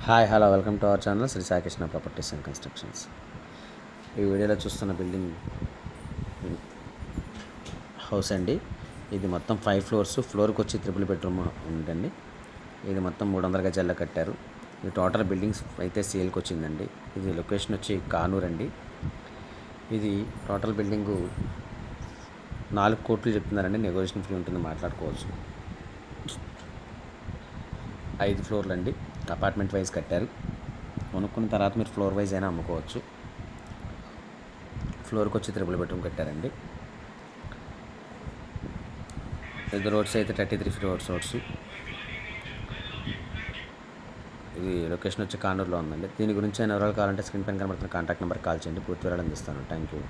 Hi hello welcome to our channel Shri Saikrishna properties and constructions. ఈ వీడియోలో చూస్తున్న బిల్డింగ్ హౌస్ అండి. ఇది మొత్తం 5 ఫ్లోర్స్. ఫ్లోర్కి వచ్చి 3 బెడ్రూమ్ ఉందండి. ఇది మొత్తం 300 గజాల్లో కట్టారు. ఇది టోటల్ బిల్డింగ్స్ అయితే సేల్కి వచ్చిందండి. ఇది లొకేషన్ వచ్చి కానూరు అండి. ఇది టోటల్ బిల్డింగు 4 కోట్లు చెప్తున్నారండి. నెగోషియేషన్ ఫ్రీ ఉంటుంది, మాట్లాడుకోవచ్చు. 5 ఫ్లోర్లు అండి. అపార్ట్మెంట్ వైజ్ కట్టారు. కొనుక్కున్న తర్వాత మీరు ఫ్లోర్ వైజ్ అయినా అమ్ముకోవచ్చు. ఫ్లోర్కి వచ్చి 3 బెడ్రూమ్ కట్టారండి. ఇది రోడ్స్ అయితే 33 ఫీట్ రోడ్స్. ఇది లొకేషన్ వచ్చి కానూరులో ఉందండి. దీని గురించి వివరాలు కావాలంటే స్క్రీన్ పైన కనబడుతున్న కాంటాక్ట్ నెంబర్ కాల్ చేయండి. పూర్తి వివరాలు అందిస్తాను. Thank you.